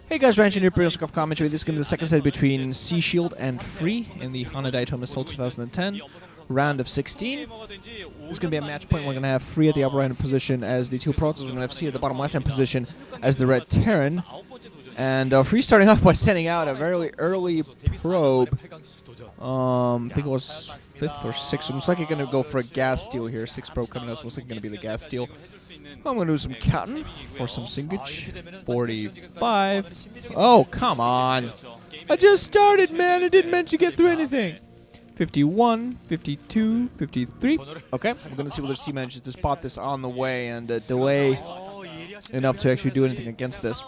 Hey guys, Ranch and Imperial Scoff commentary. This is going to be the second set between Sea Shield and Free in the Hana Daetoo MSL 2010 round of 16. This is going to be a match point. We're going to have Free at the upper right hand position as the teal protoss. We're going to have Sea at the bottom left hand position as the red terran. And Free starting off by sending out a very early probe. I think it was 5th or 6th. So looks like you're going to go for a gas steal here. 6th probe coming out. So looks like it's going to be the gas steal. I'm going to do some counting for some singage. 45. Oh, come on. I just started, man. I didn't meant to get through anything. 51, 52, 53. Okay, we're going to see whether C manages to spot this on the way and delay enough to actually do anything against this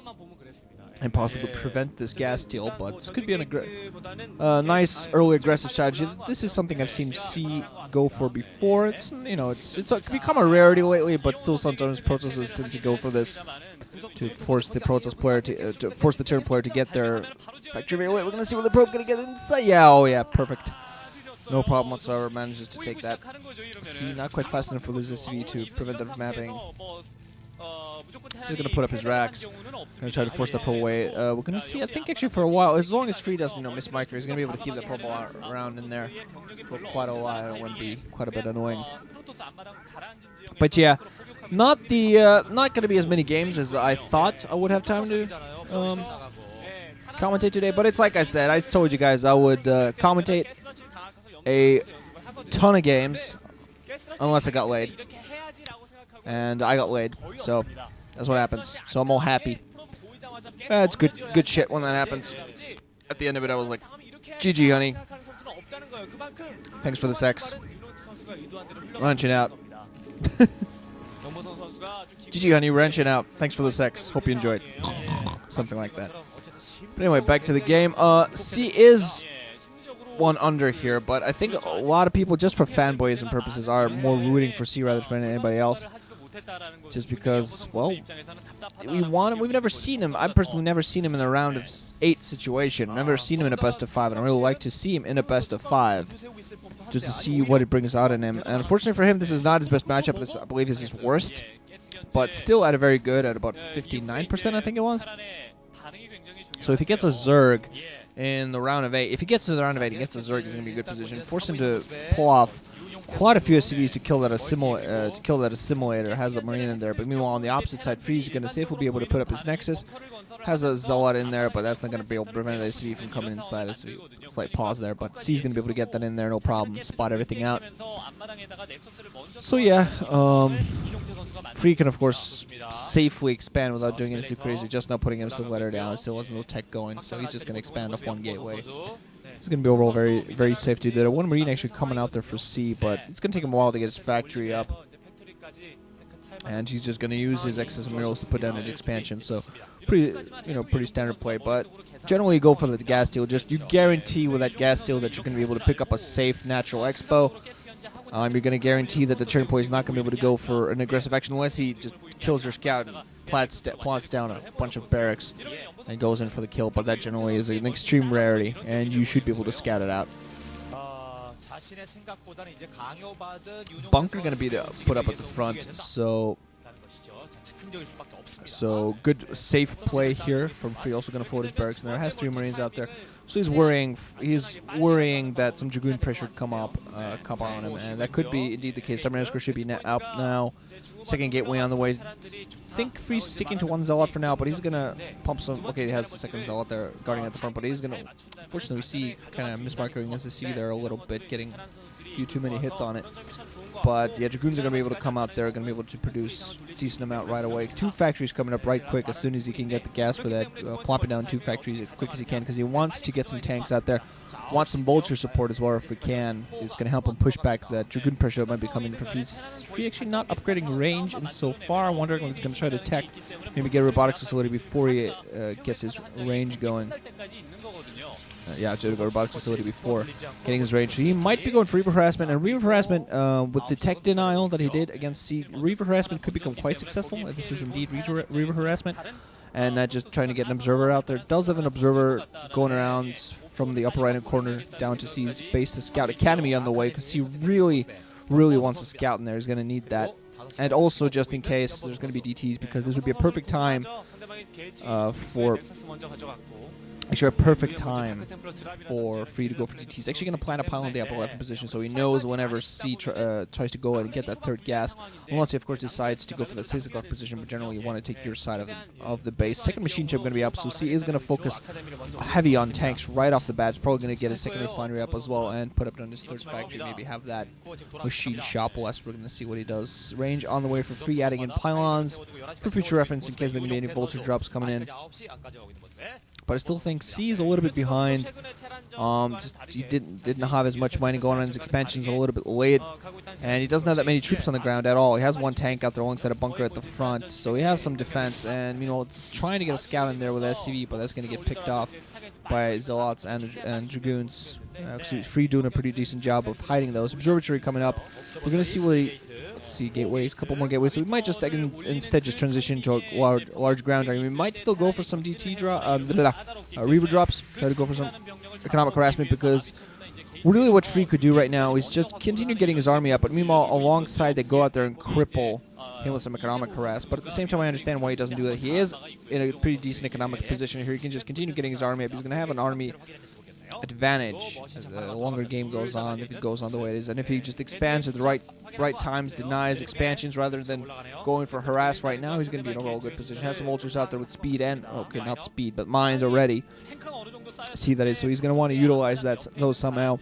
and possibly prevent this gas steal, but this could be a nice early aggressive strategy. This is something I've seen C go for before. It's it's become a rarity lately, but still sometimes protosses tend to go for this to force the protoss player to force the turn player to get their factory very late. We're gonna see where the probe gonna get inside. Yeah, oh yeah, perfect. No problem whatsoever. Manages to take that. C not quite fast enough for this SV to prevent the mapping. He's going to put up his racks. Going to try to force the probe away. We're going to see, I think, actually, for a while, as long as Free doesn't, miss micro, he's going to be able to keep the probe around in there for quite a while. It wouldn't be quite a bit annoying. But yeah, not going to be as many games as I thought I would have time to commentate today. But it's like I said, I told you guys I would commentate a ton of games unless I got laid. And I got laid, so that's what happens. So I'm all happy. It's good shit when that happens. At the end of it, I was like, GG, honey. Thanks for the sex. Wrenching out. GG, honey, wrenching out. Thanks for the sex. Hope you enjoyed. Something like that. But anyway, back to the game. C is one under here, but I think a lot of people, just for fanboyism purposes, are more rooting for C rather than anybody else. Just because, well, we've never seen him. I've personally never seen him in a round of 8 situation. Never seen him in a best of 5, and I really like to see him in a best of 5, just to see what it brings out in him. And unfortunately for him, this is not his best matchup. I believe this is his worst, but still at a very good, at about 59%, I think it was. So if he gets a Zerg in the round of 8, if he gets to the round of 8, he gets a Zerg, he's going to be in a good position. Force him to pull off quite a few SCVs to kill that assimilator. Has the Marine in there, but meanwhile on the opposite side, Free's going to see if he'll be able to put up his Nexus. Has a Zealot in there, but that's not going to be able to prevent the SCV from coming inside. A slight pause there, but C's going to be able to get that in there, no problem. Spot everything out. So yeah, Free can of course safely expand without doing anything too crazy. Just not putting his letter down. Still has no tech going, so he's just going to expand off one gateway. It's going to be overall very, very safe to do that. One Marine actually coming out there for C, but it's going to take him a while to get his factory up. And he's just going to use his excess minerals to put down his expansion. So, pretty standard play. But generally, you go for the gas steal. Just you guarantee with that gas steal that you're going to be able to pick up a safe natural expo. You're going to guarantee that the turn player is not going to be able to go for an aggressive action unless he just kills your scout and plots down a bunch of barracks and goes in for the kill. But that generally is an extreme rarity, and you should be able to scout it out. Bunker going to be put up at the front, so good safe play here from Free. Also going to float his barracks in there. Has 3 Marines out there, so he's worrying that some Dragoon pressure come on him, and that could be indeed the case. Submarine score should be out now. Second gateway on the way. I think Free's sticking to 1 Zealot for now, but he's going to pump some. Okay, he has the 2nd Zealot there guarding at the front, but he's going to, unfortunately, we see kind of mismarking as a C there a little bit, getting a few too many hits on it. But yeah, Dragoons are going to be able to come out there, going to be able to produce a decent amount right away. 2 factories coming up right quick as soon as he can get the gas for that. Plopping down 2 factories as quick as he can because he wants to get some tanks out there. Wants some vulture support as well if we can. It's going to help him push back that Dragoon pressure that might be coming from Free. Actually not upgrading range and so far. I'm wondering if he's going to try to tech, maybe get a robotics facility before he gets his range going. Yeah, to go robotics facility before getting his range. So he might be going for Reaver Harassment, and Reaver Harassment, with the tech denial that he did against C, Reaver Harassment could become quite successful if this is indeed Reaver Harassment, and not just trying to get an observer out there. Does have an observer going around from the upper right-hand corner down to C's base to Scout Academy on the way, because he really wants a scout in there. He's going to need that. and also just in case there's going to be DTs, because this would be a perfect time for Free to go for DT. He's actually going to plant a pile in the upper left position, so he knows whenever C tries to go and get that third gas, unless he of course decides to go for that 6 o'clock position, but generally you want to take your side of the base. Second machine ship going to be up, so C is going to focus heavy on tanks right off the bat. He's probably going to get his second refinery up as well and put up on his third factory, maybe have that machine shop less. We're going to see what he does. Range on the way for Free, adding in pylons for future reference in case there can be any voltage drops coming in. But I still think C is a little bit behind. Just he didn't have as much mining going on. His expansion's a little bit late, and he doesn't have that many troops on the ground at all. He has one tank out there alongside a bunker at the front, so he has some defense. And it's trying to get a scout in there with SCV, but that's going to get picked off by Zealots and Dragoons. Actually, Free doing a pretty decent job of hiding those. Observatory coming up. We're going to see what he. Let's see, gateways, a couple more gateways. So we might just instead just transition to a large ground area. We might still go for some DT Reaver drops, try to go for some economic harassment, because really what Free could do right now is just continue getting his army up, but meanwhile alongside they go out there and cripple him with some economic harass. But at the same time I understand why he doesn't do that. He is in a pretty decent economic position here. He can just continue getting his army up. He's going to have an army advantage as the longer game goes on, if it goes on the way it is, and if he just expands at the right times, denies expansions rather than going for harass right now, he's going to be in a real good position. Has some ultras out there with speed and not speed but mines already. See that is, so he's going to want to utilize those somehow.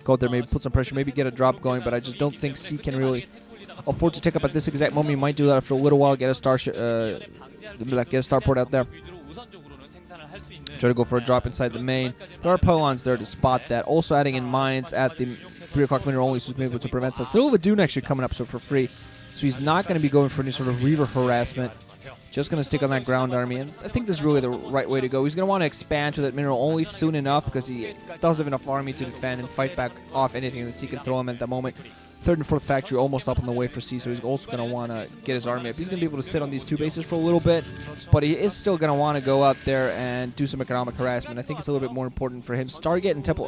Go out there, maybe put some pressure, maybe get a drop going, but I just don't think C can really afford to take up at this exact moment. He might do that after a little while, get a starport out there. Try to go for a drop inside the main. There are pylons there to spot that. Also adding in mines at the 3 o'clock minute only, so he's able to prevent that. Still have a Dune actually coming up, so for Free. So he's not going to be going for any sort of Reaver harassment. Just going to stick on that ground army, and I think this is really the right way to go. He's going to want to expand to that mineral only soon enough, because he does have enough army to defend and fight back off anything that C can throw him at the moment. Third and fourth factory almost up on the way for C, so he's also going to want to get his army up. He's going to be able to sit on these 2 bases for a little bit, but he is still going to want to go out there and do some economic harassment. I think it's a little bit more important for him. Stargate and Temple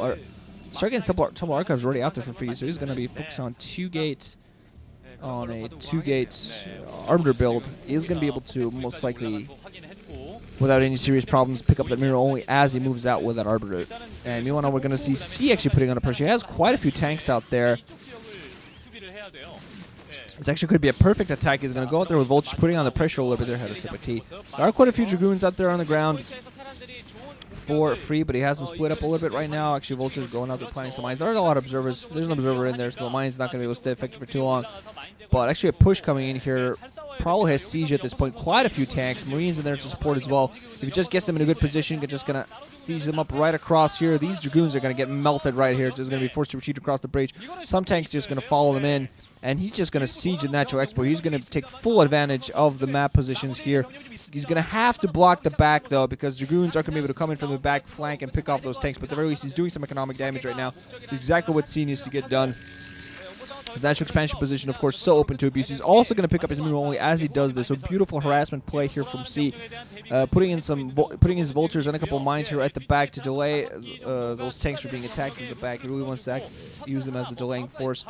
Archives already out there for Free, so he's going to be focused on 2-gate. On a 2-gate Arbiter build. He is going to be able to most likely, without any serious problems, pick up that mirror only as he moves out with that Arbiter. And meanwhile, we're going to see C actually putting on a pressure. He has quite a few tanks out there. This actually could be a perfect attack. He's going to go out there with Vultures, putting on the pressure a little bit there. Had a sip of tea. There are quite a few Dragoons out there on the ground for Free, but he has them split up a little bit right now. Actually, Vultures going out there planting some mines. There are a lot of observers. There's an observer in there, so the mine's not going to be able to stay effective for too long. But actually a push coming in here. Probably has siege at this point. Quite a few tanks. Marines in there to support as well. If he just gets them in a good position, just going to siege them up right across here. These Dragoons are going to get melted right here. Just going to be forced to retreat across the bridge. Some tanks just going to follow them in. And he's just going to siege the natural export. He's going to take full advantage of the map positions here. He's going to have to block the back, though, because Dragoons aren't going to be able to come in from the back flank and pick off those tanks. But at the very least, he's doing some economic damage right now. It's exactly what C needs to get done. His natural expansion position, of course, so open to abuse. He's also going to pick up his mineral only as he does this. So beautiful harassment play here from C, putting his vultures and a couple of mines here at the back to delay those tanks from being attacked from the back. He really wants to use them as a delaying force,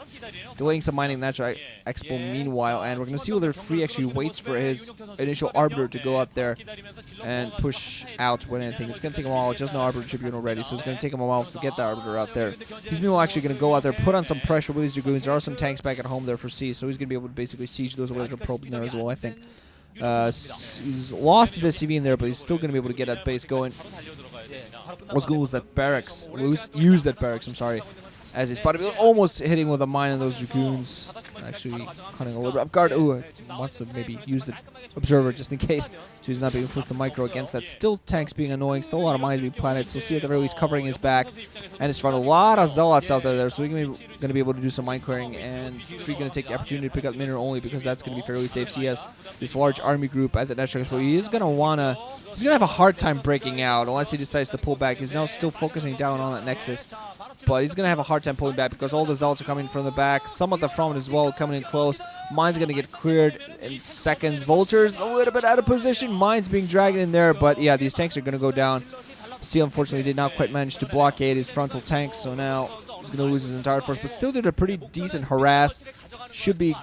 delaying some mining natural expo meanwhile. And we're going to see whether Free actually waits for his initial Arbiter to go out there and push out when anything. It's going to take him a while. Just no Arbiter Tribune already, so it's going to take him a while to get the Arbiter out there. He's meanwhile actually going to go out there, put on some pressure with these Dragoons. There are some tanks back at home there for C, so he's going to be able to basically siege those with a probe in there as well, I think. He's lost his SCV in there, but he's still going to be able to get that base going. I was going to lose that barracks. Use that barracks, I'm sorry. As he's spotted, almost hitting with a mine on those Dragoons. Actually cutting a little bit off guard. Ooh, wants to maybe use the Observer just in case. So he's not being forced to micro against that. Still tanks being annoying. Still a lot of mines being planted. So see at the very least covering his back. And his front. A lot of Zealots out there. So we're going to be able to do some mine clearing. And we're going to take the opportunity to pick up mineral only because that's going to be fairly safe. So he has this large army group at the national. So he is going to want to... He's going to have a hard time breaking out unless he decides to pull back. He's now still focusing down on that Nexus. But he's going to have a hard time pulling back because all the Zealots are coming from the back. Some of the front as well coming in close. Mine's going to get cleared in seconds. Vultures a little bit out of position. Mine's being dragged in there. But yeah, these tanks are going to go down. C unfortunately did not quite manage to blockade his frontal tanks. So now he's going to lose his entire force. But still did a pretty decent harass. Should be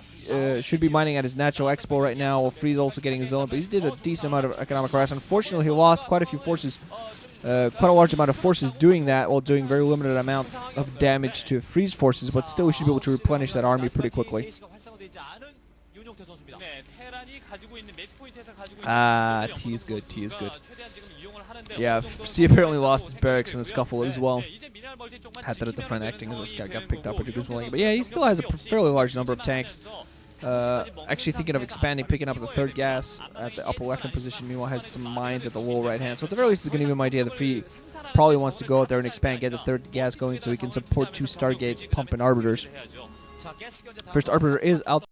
should be mining at his natural expo right now, while Freeze also getting his own, but he did a decent amount of economic harass. Unfortunately, he lost quite a few forces, quite a large amount of forces doing that, while doing very limited amount of damage to Freeze forces, but still he should be able to replenish that army pretty quickly. T is good, T is good. Yeah, C apparently lost his barracks in the scuffle as well. Had that at the front acting as this guy got picked up, which was willing. But yeah, he still has a fairly large number of tanks. Actually thinking of expanding, picking up the third gas at the upper left-hand position. Meanwhile, has some mines at the lower right-hand. So at the very least, it's going to give him an idea that Free probably wants to go out there and expand, get the third gas going so he can support 2 Stargates, pump and Arbiters. First Arbiter is out.